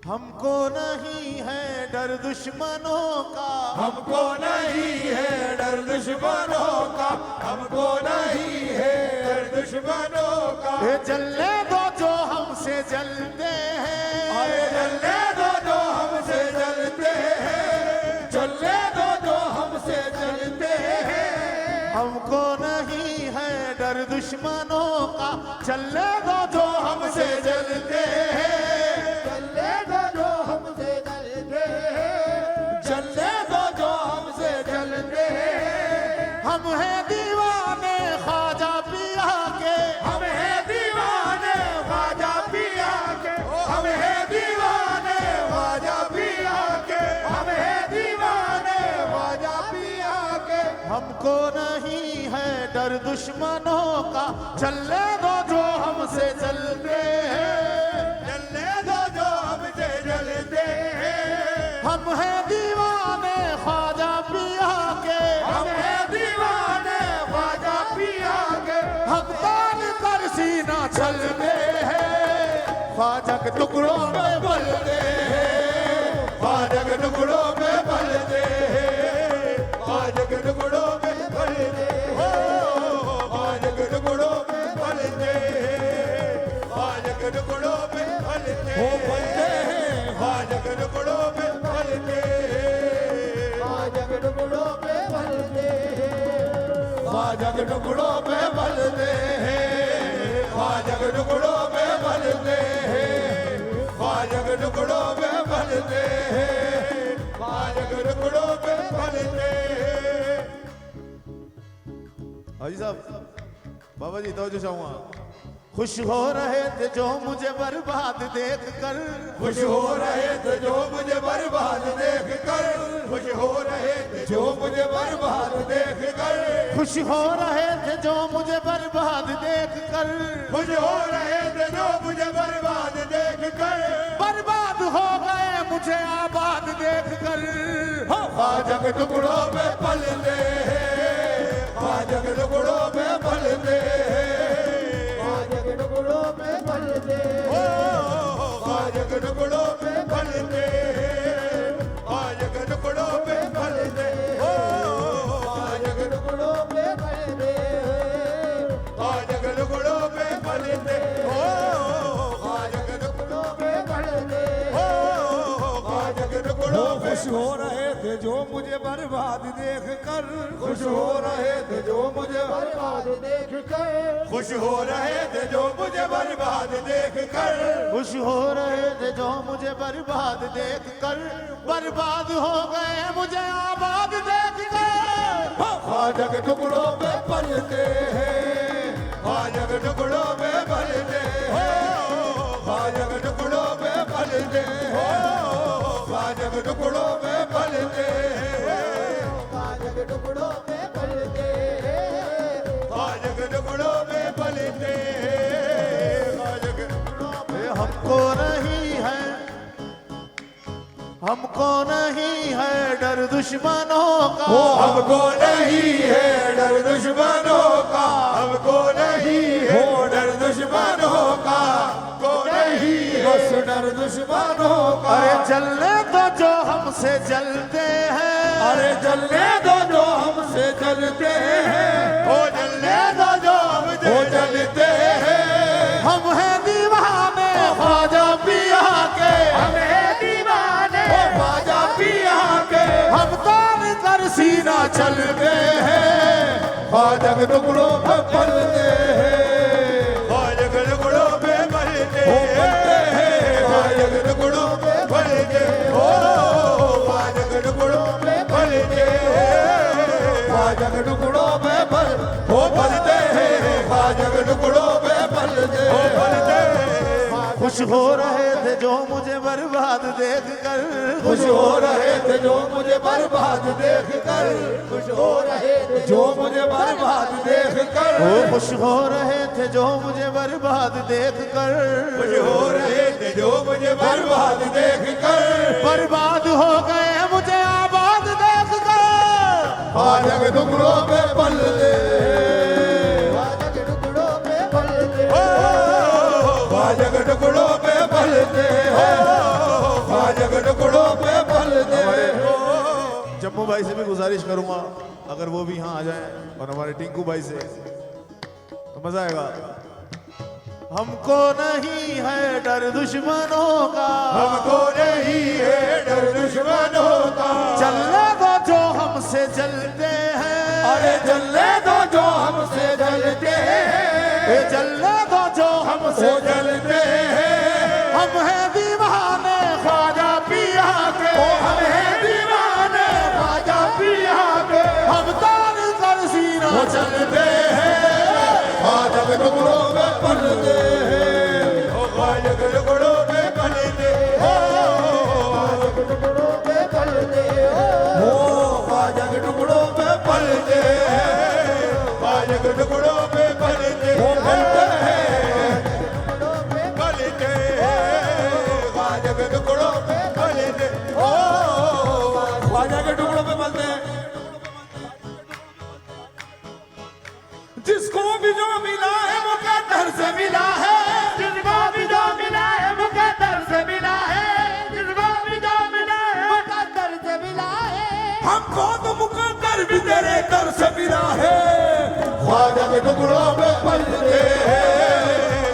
हमको नहीं है डर दुश्मनों का, हमको नहीं है डर दुश्मनों का, हमको नहीं है डर दुश्मनों का। ये जलने दो जो हमसे जलते हैं, अरे जलने दो जो हमसे जलते हैं, जलने दो जो हमसे जलते हैं। हमको नहीं है डर दुश्मनों का, चलने दो जो हमसे जलते हैं, जलने दो जो हमसे जलते हैं, जलने दो जो हमसे जलते हैं। हम हैं दीवाने ख्वाजा पिया के, हम हैं दीवाने ख्वाजा पिया के, हम हैं दीवाने ख्वाजा पिया के, हम हैं दीवाने ख्वाजा पिया के। हमको नहीं है डर दुश्मनों का, चलने दो जो हमसे जलते हैं, जलने दो जो हमसे जलते हैं। हम हैं दीवाने ख्वाजा पिया के, हम हैं दीवाने ख्वाजा पिया के। हकदार कर सीना चलते हैं, ख्वाजा के टुकड़ों में बलते हैं, ख्वाजा के टुकड़ों में बलते हैं, ख्वाजा के टुकड़ों में बलते हैं, ख्वाजा के टुकड़ों में बलते हैं, ख्वाजा के टुकड़ों में बलते हैं, ख्वाजा के टुकड़ों में बलते हैं, ख्वाजा के टुकड़ों में बलते हैं, ख्वाजा के टुकड़ों में बलते हैं, ख्वाजा के टुकड़ों में बलते हैं, ख्वाजा के टुकड़ों में बलते हैं, ख्वाजा के टुकड़ों में बलते हैं। हाजी साहब, बाबा जी तो चाहूँगा, खुश हो रहे थे जो मुझे बर्बाद देख कर, खुश हो रहे थे जो मुझे बर्बाद देख कर, खुश हो रहे थे जो मुझे बर्बाद देख कर, खुश हो रहे थे जो मुझे बर्बाद देख कर, खुश हो रहे थे जो मुझे बर्बाद देख कर, बर्बाद हो गए मुझे आबाद देख कर। ख्वाजा के टुकड़ों में पलते हैं, ख्वाजा के टुकड़ों में पलते हैं, ख्वाजा के टुकड़ों में पलते हैं, ख्वाजा के टुकड़ों में पलते हैं, ख्वाजा के टुकड़ों में पलते हैं, ख्वाजा के टुकड़ों में पलते हैं, ख्वाजा के टुकड़ों में पलते हैं, ख्वाजा के टुकड़ों में पलते हैं, ख्वाजा के टुकड़ों में। खुश हो रहे थे जो मुझे बर्बाद देख कर, खुश हो रहे थे जो मुझे बर्बाद देख कर, खुश हो रहे थे जो मुझे बर्बाद देख कर, खुश हो रहे थे जो मुझे बर्बाद देख कर, बर्बाद हो गए मुझे आबाद देख कर। ख्वाजा के टुकड़ों में पलते हैं, ख्वाजा के टुकड़ों में पलते हैं, ख्वाजा के टुकड़ों में पलते हैं, ख्वाजा के टुकड़ों में पलते हैं, ख्वाजा के टुकड़ों में पलते हैं, ख्वाजा के टुकड़ों में पलते हैं, ख्वाजा के टुकड़ों में। हमको नहीं है, हमको नहीं है डर दुश्मनों का, हमको नहीं है डर दुश्मनों का, हमको नहीं है डर दुश्मनों का, को नहीं बस डर दुश्मनों का। अरे जलने दो जो हमसे जलते हैं, अरे जलने दो जो हमसे जलते हैं, ओ जलने दो जो हमसे जलते हैं। हम हैं दीवाने ख्वाजा पिया के, हम हैं दीवाने ख्वाजा पिया के, हम तार कर सीना चलते हैं, ख्वाजा के टुकड़ों में पलते हैं, ख्वाजा के टुकड़ों में पलते हैं, ख्वाजा के टुकड़ों में पलते हो, ख्वाजा के टुकड़ों में पलते हैं, ख्वाजा के टुकड़ों में पलते हैं, ख्वाजा के टुकड़ों में पलते हैं। खुश हो रहे थे जो मुझे बर्बाद देख कर, खुश हो रहे थे जो मुझे बर्बाद देख कर, खुश हो रहे थे जो मुझे बर्बाद देख कर, खुश हो रहे थे जो मुझे बर्बाद देख कर, खुश हो रहे थे जो मुझे बर्बाद देख कर, बर्बाद हो गए मुझे आबाद देख कर। ख्वाजा के टुकड़ों में पलते, ख्वाजा के टुकड़ों में पलते, ख्वाजा के टुकड़ों में पलते हो, जम्मू भाई से भी गुजारिश करूंगा अगर वो भी यहाँ आ जाए और हमारे टिंकू भाई से तो मजा आएगा। हमको नहीं है डर दुश्मनों का, हमको नहीं है डर दुश्मनों का, चलने दो जो हमसे जलते हैं, अरे चलने दो जो हमसे जलते हैं, चलने दो जो हमसे जलते हैं। हम हैं दीवाने ख्वाजा पिया के, हम हैं दीवाने ख्वाजा पिया के, हम तार कर सीना चलते हैं, ख्वाजा के टुकड़ों में पलते हैं, ख्वाजा के टुकड़ों में पलते ख्वाजा के टुकड़ों में पलते ख्वाजा के टुकड़ों में पलते ख्वाजा के टुकड़ों में पलते पलते ख्वाजा के टुकड़ों में पलते ख्वाजा के टुकड़ों में पलते। जिसको भी जो मिला है मुकद्दर से मिला है, जिसको भी जो मिला है मुकद्दर से मिला है, जिसको भी जो मिला है मुकद्दर से मिला है, हमको तो मुकद्दर भी तेरे दर से मिला है। ख्वाजा के टुकड़ों में पलते हैं,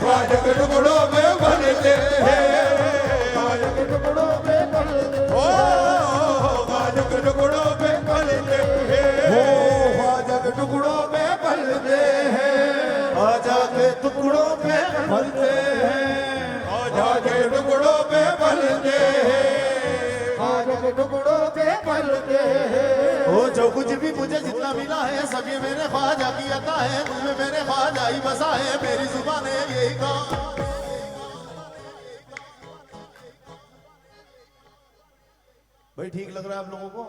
ख्वाजा के टुकड़ों में पलते हैं, ख्वाजा के टुकड़ों में पलते हो, ख्वाजा के टुकड़ों में पलते हैं, ख्वाजा के टुकड़ों में पलते हैं, ख्वाजा के टुकड़ों पे पलते हैं, ख्वाजा के टुकड़ों में पलते हैं, ख्वाजा के टुकड़ों में पलते हैं। वो जो कुछ भी मुझे जितना मिला है सब ये मेरे ख्वाजा की अता है, मुझ में मेरे ख्वाजा ही बसा है, मेरी जुबान है यही कहा। भाई ठीक लग रहा है आप लोगों को?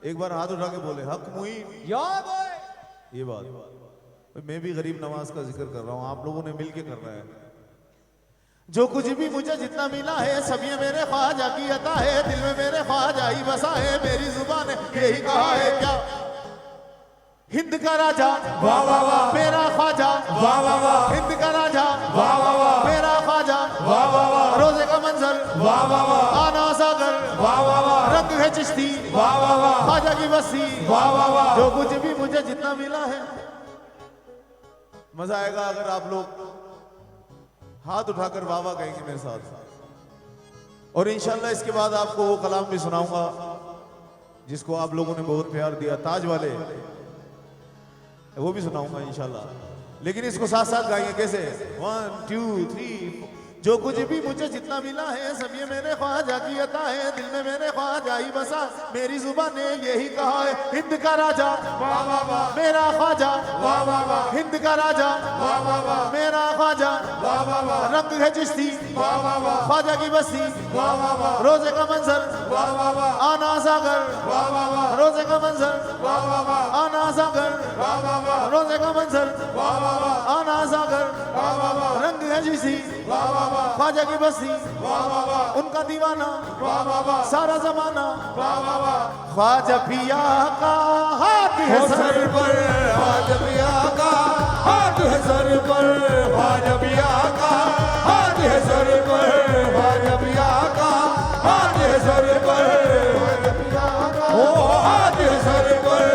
एक बार हाथ उठा के बोले हक मुईन। ये बात भाई मैं भी गरीब नवाज का जिक्र कर रहा हूँ, आप लोगों ने मिलके कर रहा है। जो कुछ भी मुझे जितना मिला है सब ये मेरे ख्वाजा की अता है, दिल में मेरे ख्वाजा ही बसा है, मेरी जुबान ने यही कहा है। क्या हिंद का राजा वाह वाह वाह, मेरा ख्वाजा वाह वाह वाह, हिंद का राजा वाह वाह वाह, मेरा ख्वाजा वाह वाह वाह, रोजे का मंजर वाह वाह वाह, आना सागर वाह वाह वाह, रंग है चिश्ती वाह वाह वाह, ख्वाजा की बस्ती वाह वाह वाह। जो कुछ भी मुझे जितना मिला है। मजा आएगा अगर आप लोग हाथ उठाकर वाह वाह कहेंगे मेरे साथ, और इंशाल्लाह इसके बाद आपको वो कलाम भी सुनाऊंगा जिसको आप लोगों ने बहुत प्यार दिया, ताज वाले, वो भी सुनाऊंगा इंशाल्लाह। लेकिन इसको साथ साथ गाएंगे कैसे? 1 2 3। जो कुछ भी मुझे जितना मिला है सब ये मेरे ख्वाजा की अता है, दिल में मेरे ख्वाजा ही बसा, मेरी जुबान ने यही कहा है। हिंद का राजा वाह वाह वाह, मेरा ख्वाजा वाह वाह वाह, हिंद का राजा वाह वाह वाह, मेरा ख्वाजा वाह वाह वाह, रंग है चिश्ती वाह वाह वाह, ख्वाजा की बस्ती वाह वाह वाह, रोजे का मंजर वाह वाह वाह, आना सागर वाह वाह वाह, रोजे का मंजर वाह वाह वाह, आना सागर वाह वाह वाह, रोजे का मंजर वाह वाह वाह, आना सागर वाह वाह वाह, रंग है चिश्ती वाह वाह वाह, ख्वाजा की बस्ती वाह वाह वाह, उनका दीवाना वाह वाह वाह, सारा जमाना वाह वाह वाह। ख्वाजा पिया का हाथ है सर पर ख्वाजा पिया का हाथ है सर पर, ख्वाजा पिया का हाथ है सर पर, ख्वाजा पिया का हाथ है सर पर, ओ हाथ है सर पर,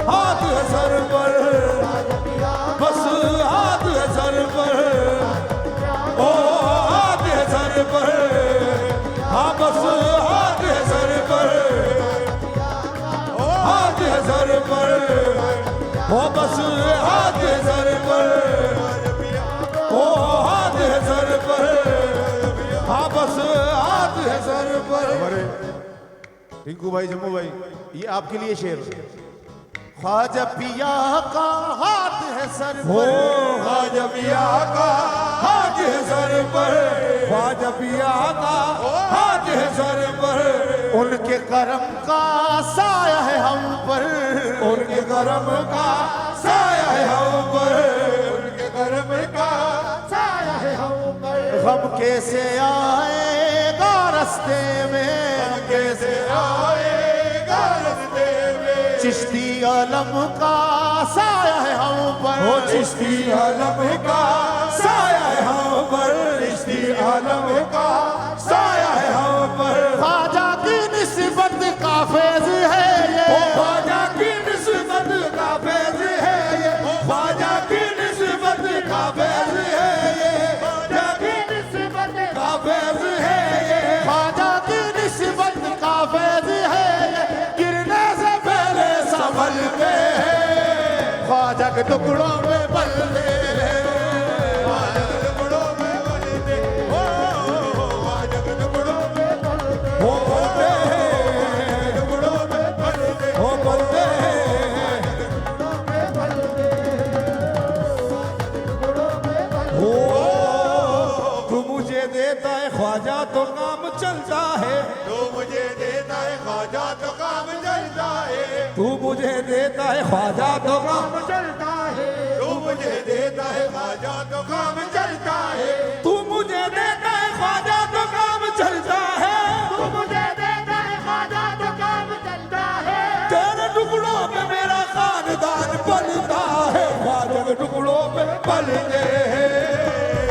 हाथ है सर पर, बस हाथ है सर पर, ओ हाथ है सर पर, हाँ बस हाथ है सर पर, हाथ है सर पर, ओ बस हाथ है सर पर, ओ हाथ है सर पर, हाँ बस हाथ है सर पर। हमारे टिंकू भाई जम्मू भाई ये आपके लिए शेर। ख्वाजा पिया का हाथ है सर ओ पर, ख्वाजा पिया का हाथ है सर पर, ख्वाजा पिया का हाथ है सर पर, उनके करम का साया है हम पर, उनके करम का साया है हम पर, उनके करम का साया है हम पर। गम कैसे आएगा रास्ते में, गम कैसे आएगा रास्ते में, चिश्ती आलम का साया है हम पर, ओ चिश्ती आलम का साया है हम पर, चिश्ती आलम का साया है हम पर। ख्वाजा की फैज है ये, ख्वाजा की निस्बत का फैज है ये, ख्वाजा की निस्बत का फैज है ये, ख्वाजा की निस्बत का फैज है ये, ख्वाजा की निस्बत का फैज है ये, गिरने से पहले संभलते हैं, ख्वाजा के टुकड़ों में पलते हैं, ख्वाजा के टुकड़ों में पलते, ओ ख्वाजा के टुकड़ों में पलते, हो पलते हैं, टुकड़ों में पलते, हो पलते हैं, हो तू मुझे देता है ख्वाजा तो काम चलता है, तू मुझे देता है ख्वाजा तो काम चलता है, तू मुझे देता है ख्वाजा तो काम चलता है, तू मुझे देता है ख्वाजा तो काम चलता है, तू मुझे देता है ख्वाजा तो काम चलता है, तू मुझे देता है ख्वाजा तो काम चलता है, तेरे टुकड़ों पे मेरा खानदान पलता है, ख्वाजा के टुकड़ों पे पलते हैं,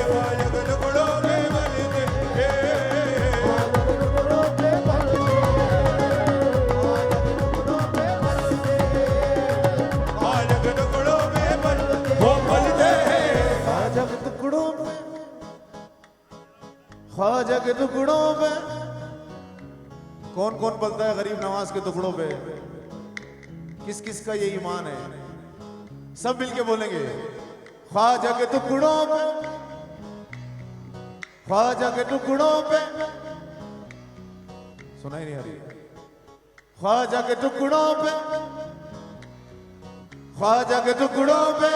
ख्वाजा के टुकड़ों पे पलते हैं, ख्वाजा के टुकड़ों पे पलते, वो पलते हैं, ख्वाजा के टुकड़ों में, ख्वाजा के टुकड़ों में। कौन कौन पलता है गरीब नवाज के टुकड़ों पे? किस किस का ये ईमान है? सब मिलके बोलेंगे ख्वाजा के टुकड़ों पे, ख्वाजा के टुकड़ों पे। सुना ही नहीं आ रही। ख्वाजा के टुकड़ों पे, ख्वाजा के टुकड़ों पे,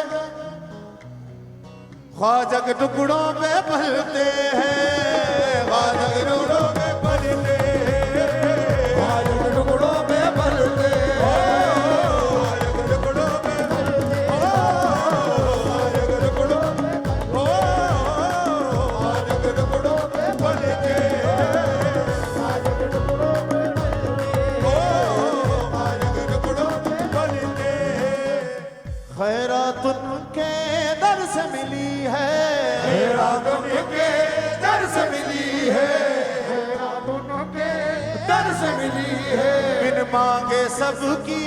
ख्वाजा के टुकड़ों पे पलते हैं, ख्वाजा के टुकड़ों पे पलते हैं, ख्वाजा के टुकड़ों पे पलते हैं, ख्वाजा के टुकड़ों पे पलते हैं, ख्वाजा के टुकड़ों पे, ख्वाजा के टुकड़ों पे पलते हैं, ख्वाजा के टुकड़ों पे पलते हैं, ख्वाजा के टुकड़ों पे पलते हैं। खैरात उनके दर से मिली है, खैरात उनके दर से मिली है, खैरात उनके दर से मिली है, बिन मांगे सबकी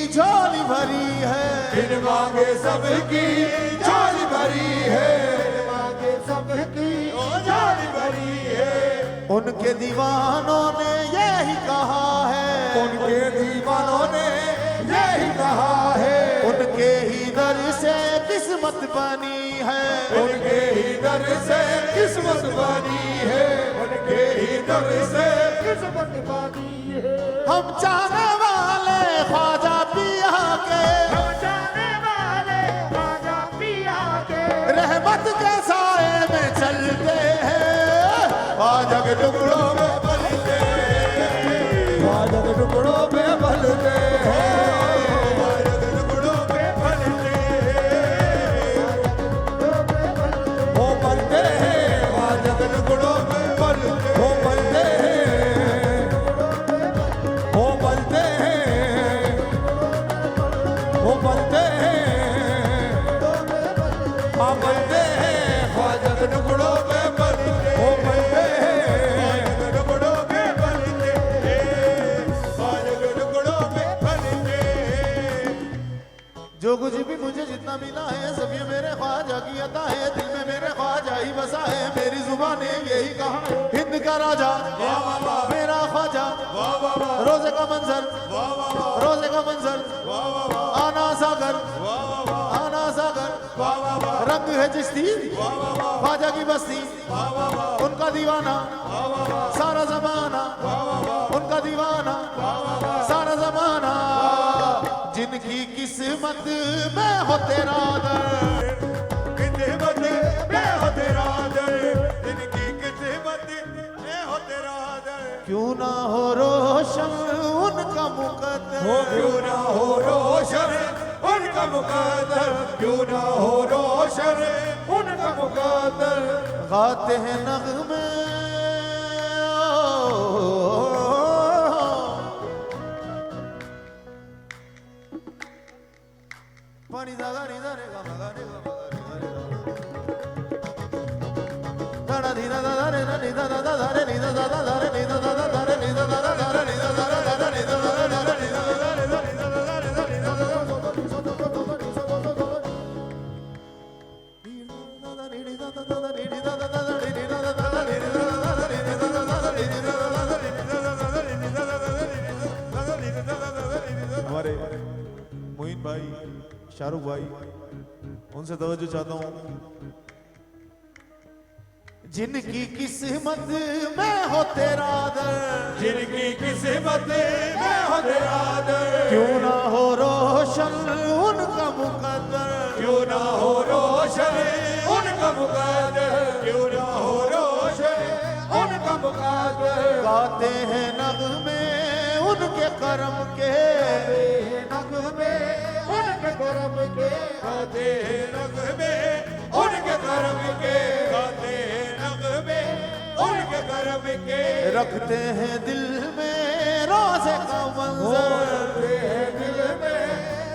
झोली भरी है, बिन मांगे सबकी झोली भरी है, बिन मांगे सबकी झोली भरी है, उनके दीवानों ने यही कहा है, उनके दीवानों ने यही कहा है, उनके ही दर से किस्मत बनी है, उनके ही दर से किस्मत बनी है, उनके ही दर से किस्मत बनी है। हम चाहने वाले ख्वाजा पिया के, हम जाने वाले ख्वाजा पिया के, रहमत के साए में चलते हैं, ख्वाजा के टुकड़ों में पलते हैं, ख्वाजा के टुकड़ों पे पलते हैं, ख्वाजा के टुकड़ों पे पलते हैं, वो पलते हैं, ख्वाजा के टुकड़ों पे पलते, वो पलते हैं, वो पलते हैं, वो पलते हैं, हाँ पलते हैं, ख्वाजा के टुकड़ों पे पलते, वो पलते हैं, ख्वाजा के टुकड़ों पे पलते हैं, ख्वाजा के टुकड़ों पे पलते हैं। जो कुछ भी मुझे जितना मिला है सब ये मेरे ख्वाजा की अता है, दिल में मेरे ख्वाजा ही बसा है, मेरी जुबान ने यही कहा, हिंद का राजा मेरा ख्वाजा, रोजे का मंजर, रोजे का मंजर, आना सागर, आना सागर, रंग है चिश्ती ख्वाजा की बस्ती, उनका दीवाना सारा जमाना, उनका दीवाना सारा जमाना, जिनकी किस्मत में हो तेरा दर, किस्मत में हो तेरा दर, इनकी किस्मत में हो तेरा दर, क्यों ना हो रोशन उनका मुकद्दर, हो क्यों ना हो रोशन उनका मुकद्दर, क्यों ना हो रोशन उनका मुकद्दर, गाते हैं नगमे पानी दागा नी दारे गा मगा नी गा मगा नी गा दाड़ा धी दा दा रे नी दा दा दा रे नी दा दा दा रे नी दा दा दा रे नी दा दा दा रे नी दा दा दा रे नी दा दा दा शाहरुख भाई उनसे तवज्जो चाहता हूं। जिनकी किस्मत में हो तेरा दर, जिनकी किस्मत में हो तेरा दर, क्यों ना हो रोशन उनका मुकद्दर, क्यों ना हो रोशन उनका मुकद्दर, क्यों ना हो रोशन उनका मुकद्दर। गाते हैं नगमे उनके करम के, नगमे उनके करम के, गाते हैं नगमे उनके करम के, गाते हैं नगमे उनके करम के। रखते हैं दिल में रोज़े का मंजर, रखते हैं दिल में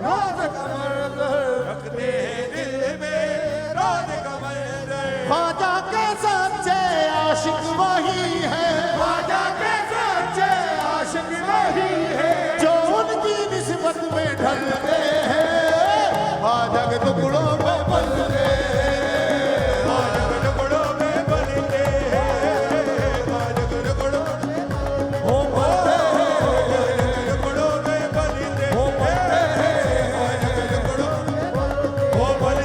रोज़ का मंजर, रखते हैं दिल में रोज़ का मंजर। ख्वाजा के सच्चे आशिक वही है, ख्वाजा के सच्चे आशिक वही है, जो उनकी निस्बत में ढलते हैं, ख्वाजा के टुकड़ों में पलते हैं, ख्वाजा के टुकड़ों में पलते हैं, ख्वाजा के टुकड़ों में हो पलते हैं, टुकड़ों में पलते हैं, ख्वाजा के टुकड़ों में हो पलते